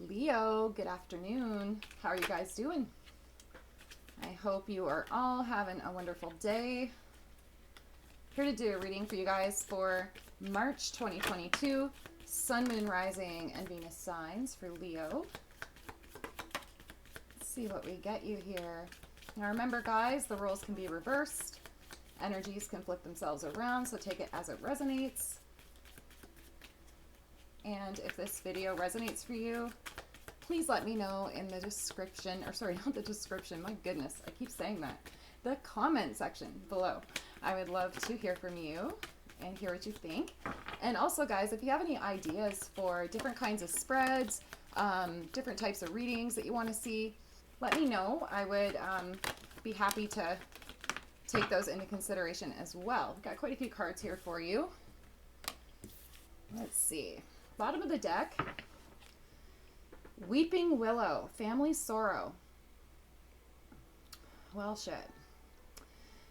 Leo, good afternoon. How are you guys doing? I hope you are all having a wonderful day. Here to do a reading for you guys for March 2022, Sun, Moon, Rising, and Venus signs for Leo. Let's see what we get you here. Now remember, guys, the roles can be reversed. Energies can flip themselves around, so take it as it resonates. And if this video resonates for you, please let me know in the description, or sorry, not the description, my goodness, I keep saying that, the comment section below. I would love to hear from you and hear what you think. And also, guys, if you have any ideas for different kinds of spreads, different types of readings that you want to see, let me know. I would be happy to take those into consideration as well. I've got quite a few cards here for you. Let's see. Bottom of the deck, Weeping Willow, Family Sorrow. Well, shit.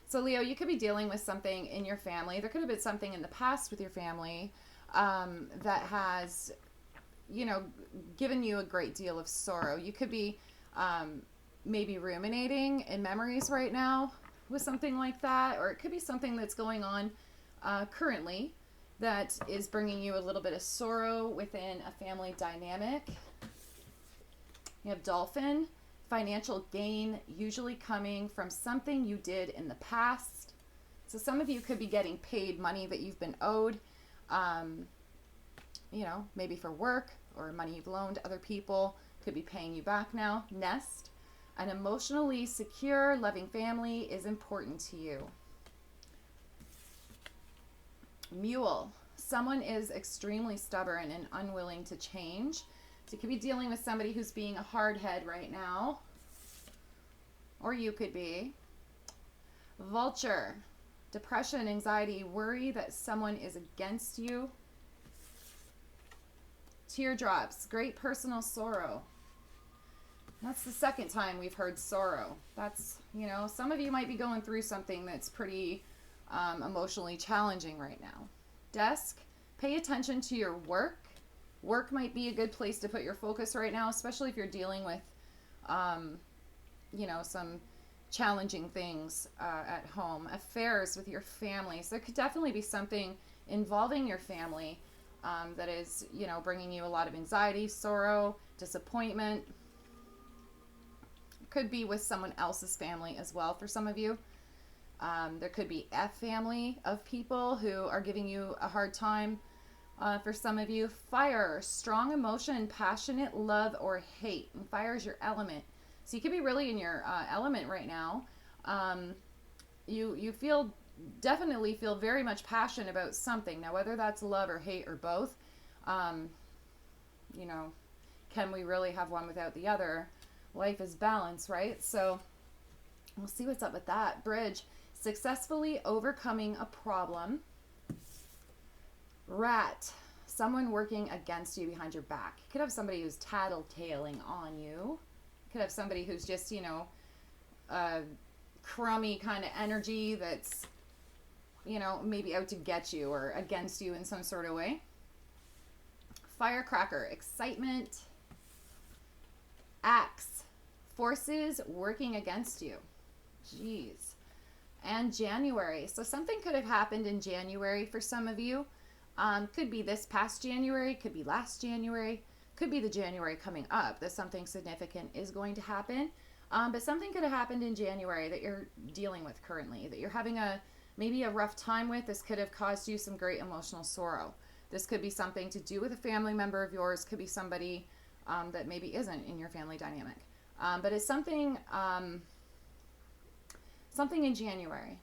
So, Leo, you could be dealing with something in your family. There could have been something in the past with your family that has, given you a great deal of sorrow. You could be maybe ruminating in memories right now with something like that, or it could be something that's going on currently that is bringing you a little bit of sorrow within a family dynamic. You have Dolphin, financial gain, usually coming from something you did in the past. So some of you could be getting paid money that you've been owed, maybe for work or money you've loaned other people, could be paying you back now. Nest, an emotionally secure, loving family is important to you. Mule, someone is extremely stubborn and unwilling to change. So you could be dealing with somebody who's being a hard head right now. Or you could be. Vulture, depression, anxiety, worry that someone is against you. Teardrops, great personal sorrow. That's the second time we've heard sorrow. That's, some of you might be going through something that's pretty emotionally challenging right now. Desk, pay attention to your work. Work might be a good place to put your focus right now, especially if you're dealing with, some challenging things at home. Affairs with your family. So there could definitely be something involving your family that is, bringing you a lot of anxiety, sorrow, disappointment. Could be with someone else's family as well for some of you. There could be a family of people who are giving you a hard time for some of you. Fire, strong emotion, passionate love or hate. And fire is your element. So you could be really in your element right now. You definitely feel very much passionate about something. Now, whether that's love or hate or both, can we really have one without the other? Life is balance, right? So we'll see what's up with that. Bridge, successfully overcoming a problem. Rat, someone working against you behind your back. You could have somebody who's tattletaling on you. You could have somebody who's just, crummy kind of energy that's, maybe out to get you or against you in some sort of way. Firecracker, excitement. Axe, forces working against you. Jeez. And January. So something could have happened in January for some of you. Could be this past January, could be last January, could be the January coming up that something significant is going to happen. But something could have happened in January that you're dealing with currently, that you're having maybe a rough time with. This could have caused you some great emotional sorrow. This could be something to do with a family member of yours, could be somebody that maybe isn't in your family dynamic. But it's something in January.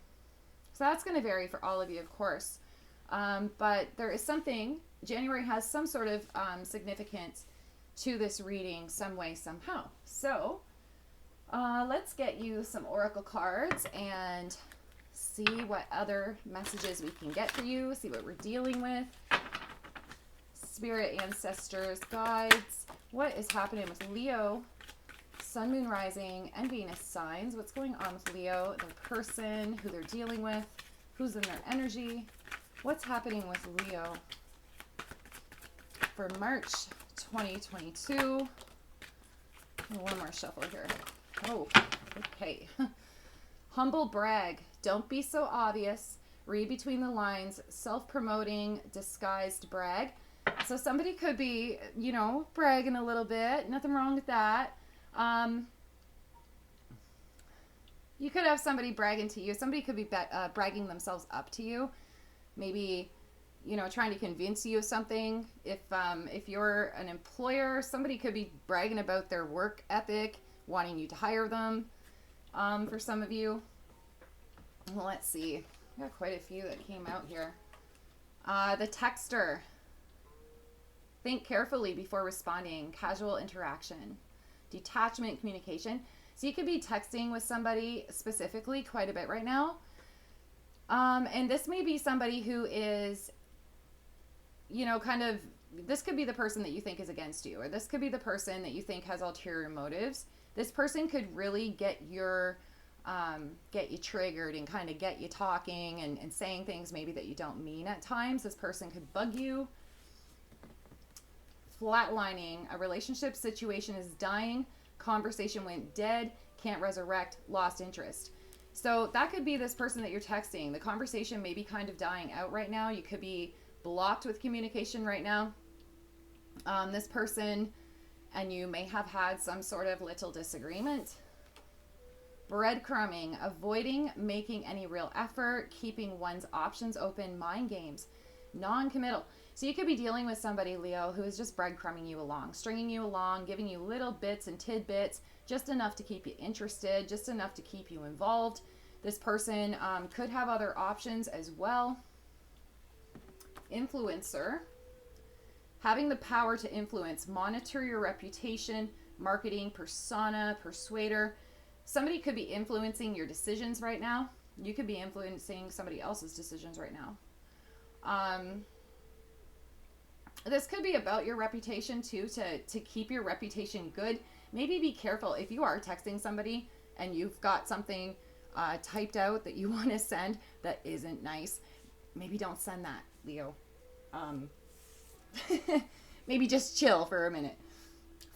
So that's going to vary for all of you, of course. But there is something, January has some sort of significance to this reading some way, somehow. So let's get you some oracle cards and see what other messages we can get for you, see what we're dealing with. Spirit, ancestors, guides, what is happening with Leo, Sun, Moon, Rising, and Venus signs? What's going on with Leo, their person, who they're dealing with, who's in their energy? What's happening with Leo for March 2022. One more shuffle here. Oh, okay. Humble brag. Don't be so obvious. Read between the lines. Self-promoting, disguised brag. So somebody could be, bragging a little bit. Nothing wrong with that. You could have somebody bragging to you. Somebody could be bragging themselves up to you. Maybe, trying to convince you of something. If you're an employer, somebody could be bragging about their work ethic, wanting you to hire them. For some of you. Well, let's see. I got quite a few that came out here. The texter. Think carefully before responding. Casual interaction. Detachment, communication. So you could be texting with somebody specifically quite a bit right now. And this may be somebody who is, this could be the person that you think is against you, or this could be the person that you think has ulterior motives. This person could really get you triggered and kind of get you talking and saying things maybe that you don't mean at times. This person could bug you. Flatlining. A relationship situation is dying. Conversation went dead. Can't resurrect. Lost interest. So that could be this person that you're texting. The conversation may be kind of dying out right now. You could be blocked with communication right now. This person and you may have had some sort of little disagreement. Breadcrumbing. Avoiding making any real effort. Keeping one's options open. Mind games. Non-committal. So you could be dealing with somebody, Leo, who is just breadcrumbing you along, stringing you along, giving you little bits and tidbits, just enough to keep you interested, just enough to keep you involved. This person could have other options as well. Influencer. Having the power to influence, monitor your reputation, marketing, persona, persuader. Somebody could be influencing your decisions right now. You could be influencing somebody else's decisions right now. This could be about your reputation too, to keep your reputation good. Maybe be careful if you are texting somebody and you've got something typed out that you want to send that isn't nice. Maybe don't send that, Leo. Maybe just chill for a minute.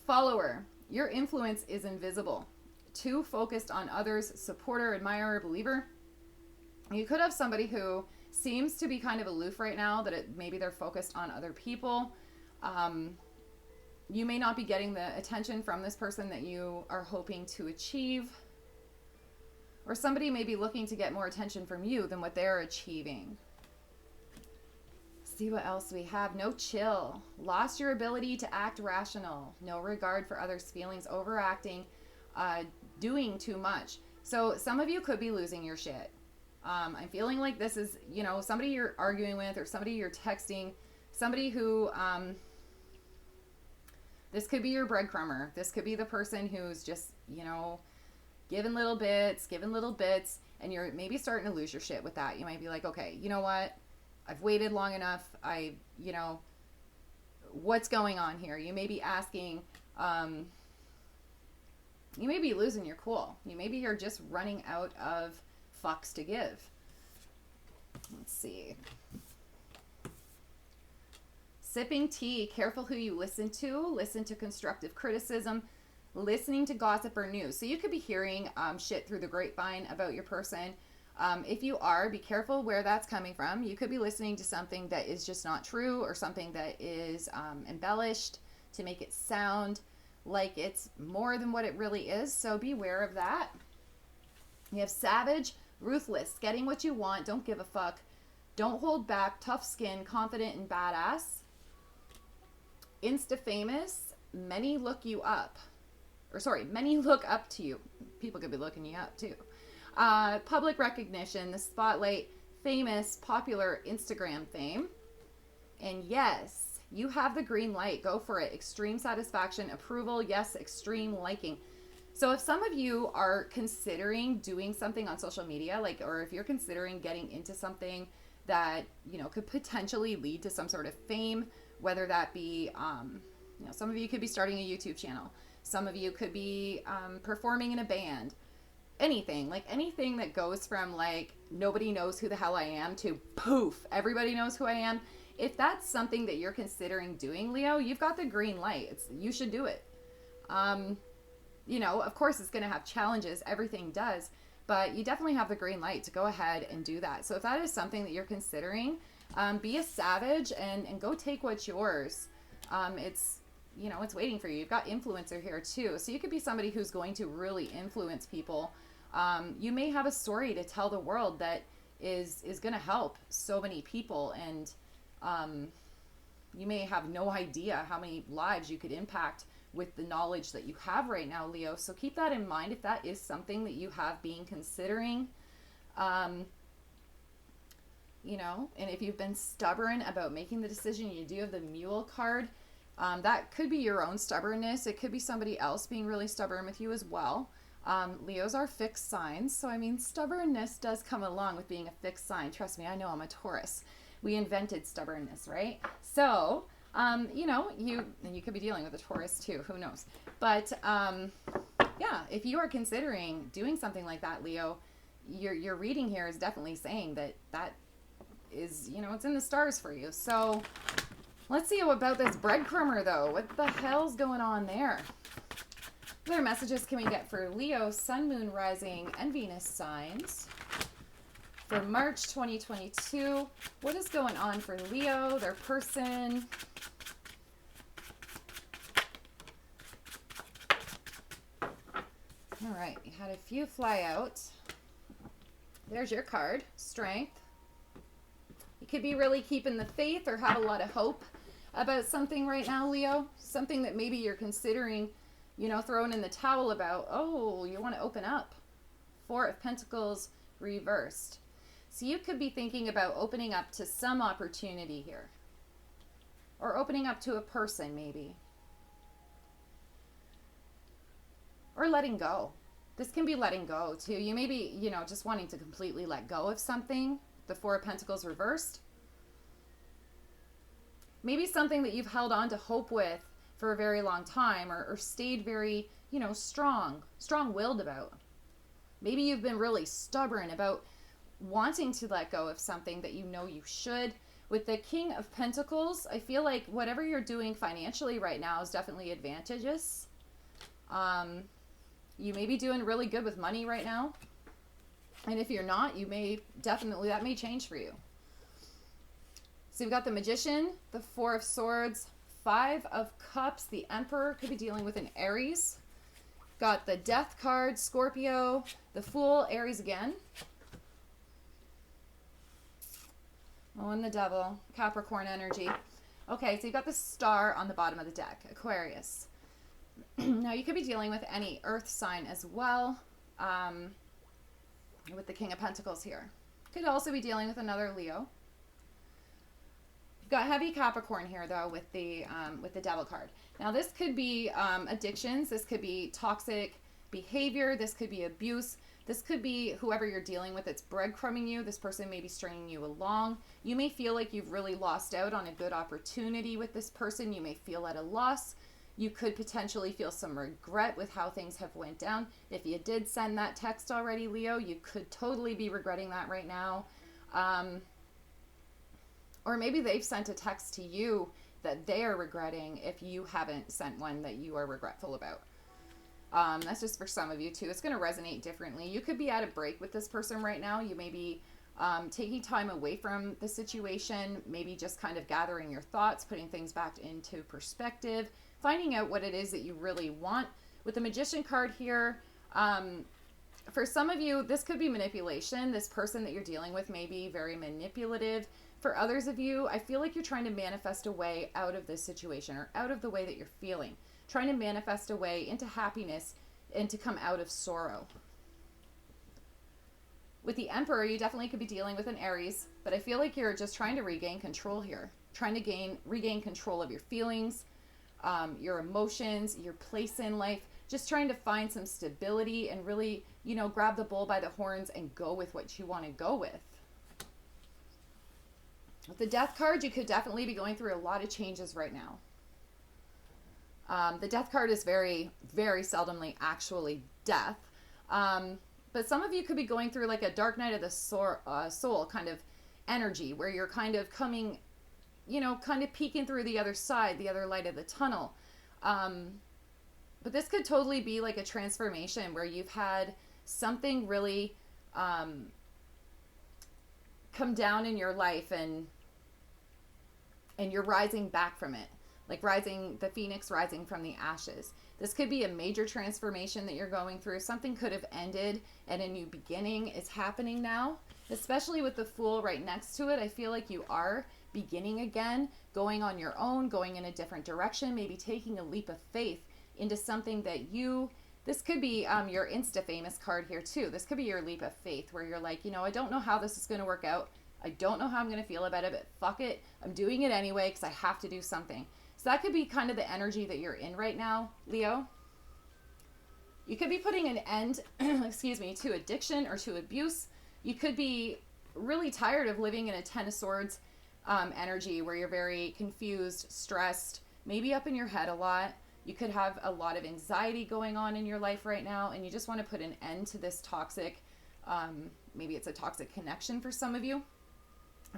Follower. Your influence is invisible. Too focused on others. Supporter, admirer, believer. You could have somebody who seems to be kind of aloof right now, that maybe they're focused on other people. You may not be getting the attention from this person that you are hoping to achieve. Or somebody may be looking to get more attention from you than what they're achieving. See what else we have. No chill. Lost your ability to act rational. No regard for others' feelings. Overacting. Doing too much. So some of you could be losing your shit. I'm feeling like this is, somebody you're arguing with or somebody you're texting, somebody who, this could be your breadcrumber. This could be the person who's just, giving little bits, and you're maybe starting to lose your shit with that. You might be like, okay, you know what? I've waited long enough. What's going on here? You may be asking, you may be losing your cool. Maybe you're just running out of fucks to give. Let's see. Sipping tea. Careful who you listen to. Listen to constructive criticism. Listening to gossip or news. So you could be hearing shit through the grapevine about your person. If you are, be careful where that's coming from. You could be listening to something that is just not true, or something that is embellished to make it sound like it's more than what it really is. So beware of that. You have savage, ruthless, getting what you want, don't give a fuck, don't hold back, tough skin, confident and badass. Insta famous, many look up to you. People could be looking you up too. Public recognition, the spotlight, famous, popular, Instagram fame. And yes, you have the green light. Go for it. Extreme satisfaction, approval, yes, extreme liking. So if some of you are considering doing something on social media, or if you're considering getting into something that, could potentially lead to some sort of fame, whether that be, some of you could be starting a YouTube channel. Some of you could be performing in a band. Anything that goes from nobody knows who the hell I am to poof, everybody knows who I am. if that's something that you're considering doing, Leo, you've got the green light. You should do it. Um, of course, it's going to have challenges. Everything does. But you definitely have the green light to go ahead and do that. So if that is something that you're considering, be a savage and go take what's yours. It's waiting for you. You've got influencer here too. So you could be somebody who's going to really influence people. You may have a story to tell the world that is going to help so many people. And you may have no idea how many lives you could impact with the knowledge that you have right now, Leo. So keep that in mind if that is something that you have been considering. And if you've been stubborn about making the decision, you do have the Mule card. That could be your own stubbornness. It could be somebody else being really stubborn with you as well. Leos are fixed signs. So, stubbornness does come along with being a fixed sign. Trust me, I know I'm a Taurus. We invented stubbornness, right? So, you could be dealing with a Taurus too. Who knows? But, if you are considering doing something like that, Leo, your reading here is definitely saying that is, it's in the stars for you. So let's see about this breadcrumber though. What the hell's going on there? What other messages can we get for Leo, Sun, Moon, Rising, and Venus signs for March 2022? What is going on for Leo, their person? All right, you had a few fly out. There's your card, Strength. You could be really keeping the faith or have a lot of hope about something right now, Leo. Something that maybe you're considering, throwing in the towel about. Oh, you want to open up. Four of Pentacles reversed. So you could be thinking about opening up to some opportunity here. Or opening up to a person, maybe. Or letting go. This can be letting go, too. You may be, just wanting to completely let go of something. The Four of Pentacles reversed. Maybe something that you've held on to hope with for a very long time or stayed very, strong-willed about. Maybe you've been really stubborn about wanting to let go of something that you should. With the King of Pentacles, I feel like whatever you're doing financially right now is definitely advantageous. You may be doing really good with money right now. And if you're not, that may change for you. So you've got the Magician, the Four of Swords, Five of Cups, the Emperor, could be dealing with an Aries. Got the Death card, Scorpio, the Fool, Aries again. Oh, and the Devil, Capricorn energy. Okay, so you've got the Star on the bottom of the deck, Aquarius. Now you could be dealing with any earth sign as well, with the King of Pentacles here. Could also be dealing with another Leo. You've got heavy Capricorn here though with the Devil card. Now this could be addictions. This could be toxic behavior. This could be abuse. This could be whoever you're dealing with that's breadcrumbing you. This person may be stringing you along. You may feel like you've really lost out on a good opportunity with this person. You may feel at a loss. You could potentially feel some regret with how things have went down. If you did send that text already, Leo, you could totally be regretting that right now. Or maybe they've sent a text to you that they are regretting if you haven't sent one that you are regretful about. That's just for some of you too. It's going to resonate differently. You could be at a break with this person right now. You may be taking time away from the situation, maybe just kind of gathering your thoughts, putting things back into perspective, finding out what it is that you really want. With the Magician card here, for some of you, this could be manipulation. This person that you're dealing with may be very manipulative. For others of you, I feel like you're trying to manifest a way out of this situation or out of the way that you're feeling. Trying to manifest a way into happiness and to come out of sorrow. With the Emperor, you definitely could be dealing with an Aries, but I feel like you're just trying to regain control here. Trying to regain control of your feelings, your emotions, your place in life. Just trying to find some stability and really, grab the bull by the horns and go with what you want to go with. With the Death card, you could definitely be going through a lot of changes right now. The Death card is very, very seldomly actually death. But some of you could be going through like a dark night of the soul kind of energy where you're kind of coming kind of peeking through the other side, the other light of the tunnel. But this could totally be like a transformation where you've had something really come down in your life, and you're rising back from it, like the phoenix rising from the ashes. This could be a major transformation that you're going through. Something could have ended and a new beginning is happening now, especially with the Fool right next to it. I feel like you are beginning again, going on your own, going in a different direction, maybe taking a leap of faith into something that this could be your Insta famous card here too. This could be your leap of faith where you're like, I don't know how this is going to work out. I don't know how I'm going to feel about it, but fuck it. I'm doing it anyway because I have to do something. So that could be kind of the energy that you're in right now, Leo. You could be putting an end, to addiction or to abuse. You could be really tired of living in a Ten of Swords energy where you're very confused, stressed, maybe up in your head a lot. You could have a lot of anxiety going on in your life right now, and you just want to put an end to this toxic, maybe it's a toxic connection for some of you.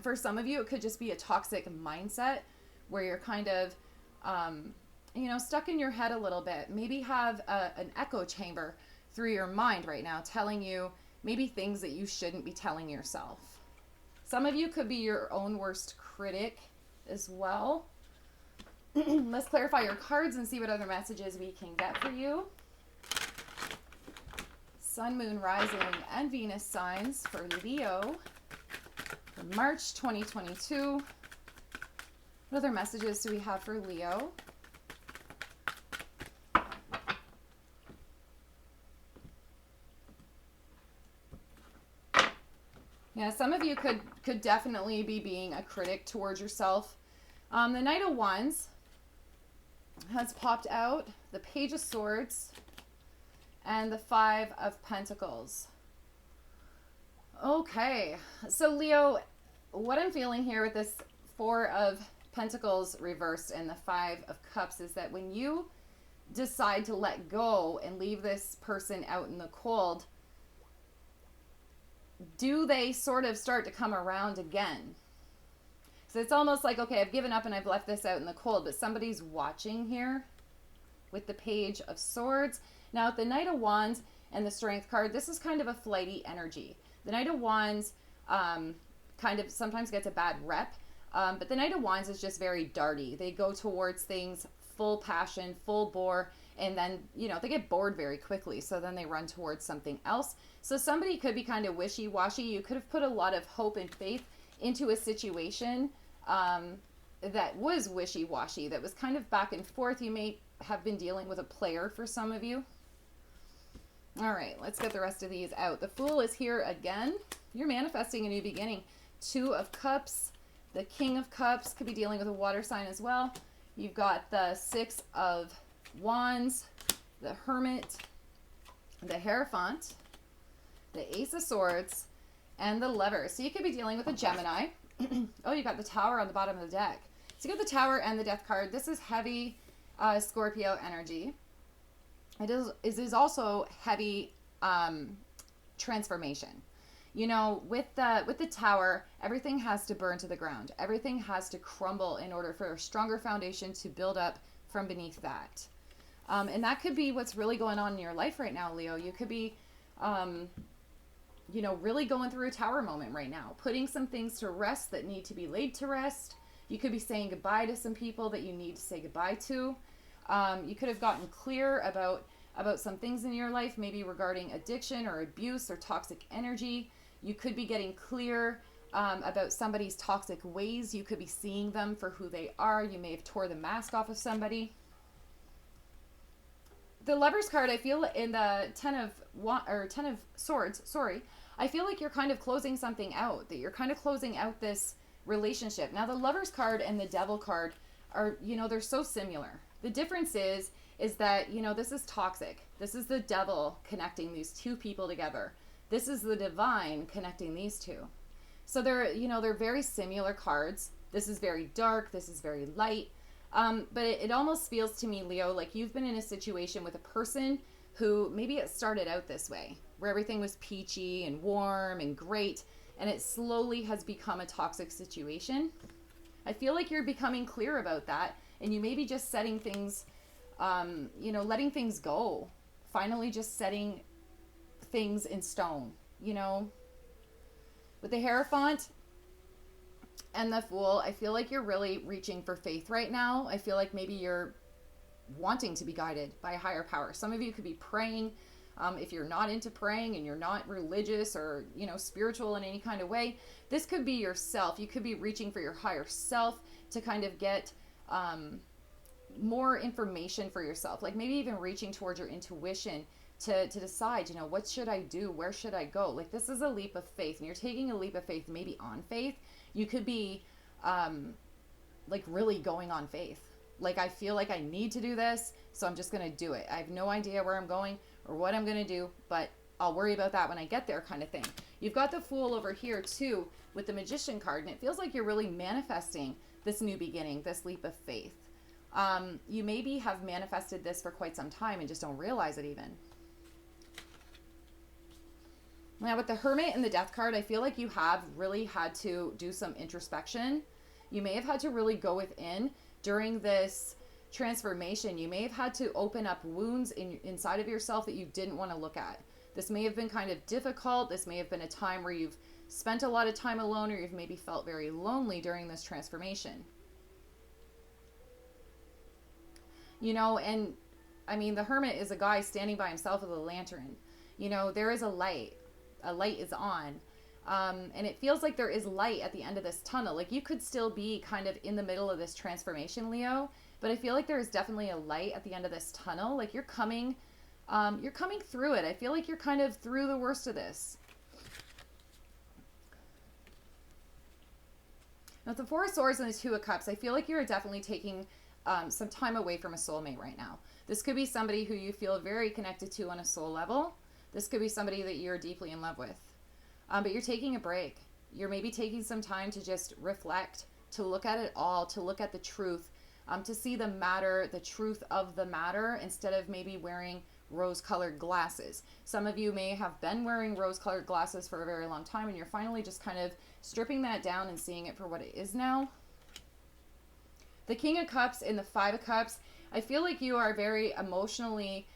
For some of you, it could just be a toxic mindset where you're kind of, stuck in your head a little bit. Maybe have an echo chamber through your mind right now telling you maybe things that you shouldn't be telling yourself. Some of you could be your own worst critic as well. Let's clarify your cards and see what other messages we can get for you. Sun, Moon, Rising, and Venus signs for Leo for March 2022. What other messages do we have for Leo? Yeah, some of you could definitely be being a critic towards yourself. The Knight of Wands has popped out, the Page of Swords, and the Five of Pentacles. Okay, so Leo, what I'm feeling here with this Four of Pentacles reversed and the Five of Cups is that when you decide to let go and leave this person out in the cold, do they sort of start to come around again? So it's almost like, okay, I've given up and I've left this out in the cold, but somebody's watching here with the Page of Swords. Now, with the Knight of Wands and the Strength card, this is kind of a flighty energy. The Knight of Wands kind of sometimes gets a bad rep, but the Knight of Wands is just very darty. They go towards things full passion, full bore, and then, they get bored very quickly, so then they run towards something else. So somebody could be kind of wishy-washy. You could have put a lot of hope and faith into a situation that was wishy-washy, that was kind of back and forth. You may have been dealing with a player for some of you. All right, let's get the rest of these out. The Fool is here again. You're manifesting a new beginning. Two of Cups, the King of Cups, could be dealing with a water sign as well. You've got the Six of Wands, the Hermit, the Hierophant, the Ace of Swords, and the Lovers. So you could be dealing with a Gemini. Oh, you got the Tower on the bottom of the deck. So you got the Tower and the Death card. This is heavy Scorpio energy. It is also heavy transformation. With the Tower, everything has to burn to the ground. Everything has to crumble in order for a stronger foundation to build up from beneath that. And that could be what's really going on in your life right now, Leo. You could be, really going through a tower moment right now, putting some things to rest that need to be laid to rest. You could be saying goodbye to some people that you need to say goodbye to. You could have gotten clear about some things in your life, maybe regarding addiction or abuse or toxic energy. You could be getting clear about somebody's toxic ways. You could be seeing them for who they are. You may have tore the mask off of somebody. The Lovers card, I feel in the Ten of Swords, I feel like you're kind of closing something out, that you're kind of closing out this relationship. Now, the Lovers card and the Devil card are, they're so similar. The difference is that, this is toxic. This is the devil connecting these two people together. This is the divine connecting these two. So they're very similar cards. This is very dark. This is very light. But it almost feels to me, Leo, like you've been in a situation with a person who maybe it started out this way, where everything was peachy and warm and great, and it slowly has become a toxic situation. I feel like you're becoming clear about that, and you may be just setting things, letting things go. Finally, just setting things in stone, With the Hierophant and the Fool, I feel like you're really reaching for faith right now. I feel like maybe you're wanting to be guided by a higher power. Some of you could be praying. If you're not into praying and you're not religious or, spiritual in any kind of way, this could be yourself. You could be reaching for your higher self to kind of get more information for yourself. Like maybe even reaching towards your intuition to decide, what should I do? Where should I go? Like this is a leap of faith, and you're taking a leap of faith, maybe on faith. You could be like really going on faith. Like I feel like I need to do this, so I'm just going to do it. I have no idea where I'm going or what I'm going to do, but I'll worry about that when I get there, kind of thing. You've got the Fool over here too with the Magician card, and it feels like you're really manifesting this new beginning, this leap of faith. You maybe have manifested this for quite some time and just don't realize it even. Now with the Hermit and the Death card, I feel like you have really had to do some introspection. You may have had to really go within during this transformation. You may have had to open up wounds inside of yourself that you didn't want to look at. This may have been kind of difficult. This may have been a time where you've spent a lot of time alone, or you've maybe felt very lonely during this transformation. And I mean, the Hermit is a guy standing by himself with a lantern. There is a light. A light is on. And it feels like there is light at the end of this tunnel. Like you could still be kind of in the middle of this transformation, Leo, but I feel like there is definitely a light at the end of this tunnel. Like you're coming through it. I feel like you're kind of through the worst of this. Now, with the Four of Swords and the Two of Cups, I feel like you're definitely taking some time away from a soulmate right now. This could be somebody who you feel very connected to on a soul level. This could be somebody that you're deeply in love with. But you're taking a break. You're maybe taking some time to just reflect, to look at it all, to look at the truth, to see the matter, the truth of the matter, instead of maybe wearing rose-colored glasses. Some of you may have been wearing rose-colored glasses for a very long time, and you're finally just kind of stripping that down and seeing it for what it is now. The King of Cups and the Five of Cups, I feel like you are very emotionally,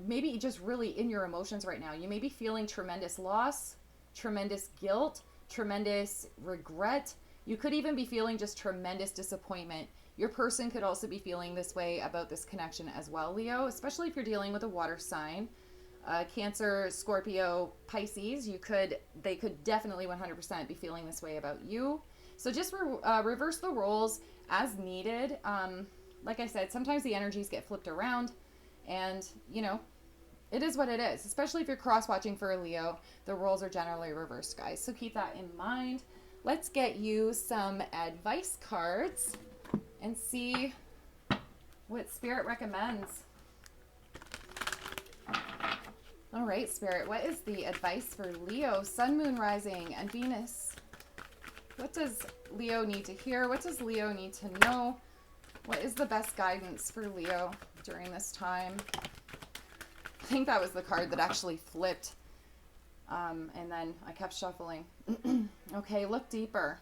maybe just really in your emotions right now. You may be feeling tremendous loss, tremendous guilt, tremendous regret. You could even be feeling just tremendous disappointment. Your person could also be feeling this way about this connection as well, Leo, especially if you're dealing with a water sign. Cancer, Scorpio, Pisces, they could definitely 100% be feeling this way about you. So just reverse the roles as needed. Like I said, sometimes the energies get flipped around, and it is what it is. Especially if you're cross-watching for a Leo, the roles are generally reversed, guys. So keep that in mind. Let's get you some advice cards and see what Spirit recommends. All right, Spirit, what is the advice for Leo, Sun, Moon, Rising, and Venus? What does Leo need to hear? What does Leo need to know? What is the best guidance for Leo during this time? I think that was the card that actually flipped. And then I kept shuffling. Okay, look deeper.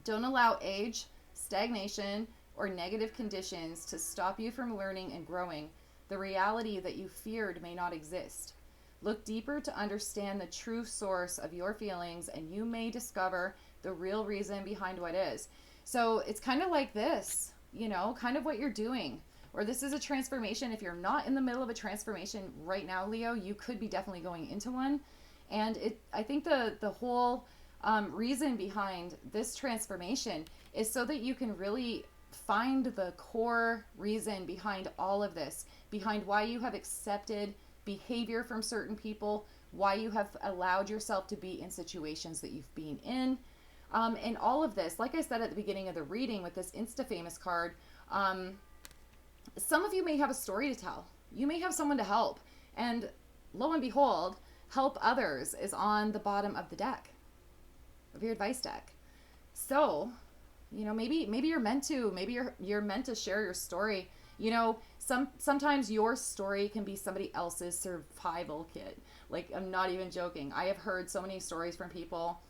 Don't allow age, stagnation, or negative conditions to stop you from learning and growing. The reality that you feared may not exist. Look deeper to understand the true source of your feelings, and you may discover the real reason behind what is. So it's kind of like this, kind of what you're doing. Or this is a transformation. If you're not in the middle of a transformation right now, Leo, you could be definitely going into one. And I think the whole reason behind this transformation is so that you can really find the core reason behind all of this, behind why you have accepted behavior from certain people, why you have allowed yourself to be in situations that you've been in. And all of this, like I said at the beginning of the reading with this Insta-Famous card, some of you may have a story to tell. You may have someone to help. And lo and behold, help others is on the bottom of the deck, of your advice deck. So, maybe you're meant to, you're meant to share your story. Sometimes your story can be somebody else's survival kit. Like, I'm not even joking. I have heard so many stories from people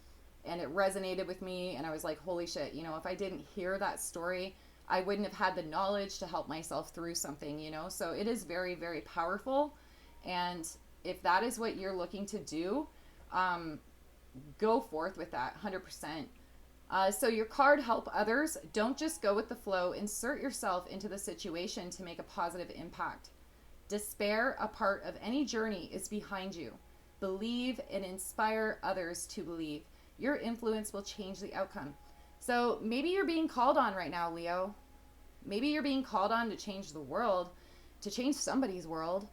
and it resonated with me. And I was like, holy shit, you know, if I didn't hear that story, I wouldn't have had the knowledge to help myself through something, you know? So it is very, very powerful. And if that is what you're looking to do, go forth with that 100%. So your card, help others. Don't just go with the flow. Insert yourself into the situation to make a positive impact. Despair, a part of any journey, is behind you. Believe and inspire others to believe. Your influence will change the outcome. So maybe you're being called on right now, Leo. Maybe you're being called on to change the world, to change somebody's world.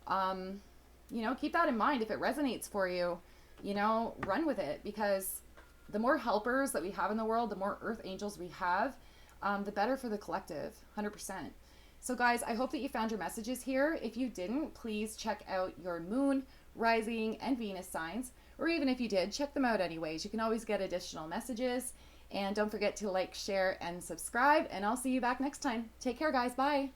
You know, keep that in mind. If it resonates for you, you know, run with it, because the more helpers that we have in the world, the more earth angels we have, the better for the collective, 100%. So guys, I hope that you found your messages here. If you didn't, please check out your moon, rising, and Venus signs, or even if you did, check them out anyways. You can always get additional messages. And don't forget to like, share, and subscribe, and I'll see you back next time. Take care, guys. Bye.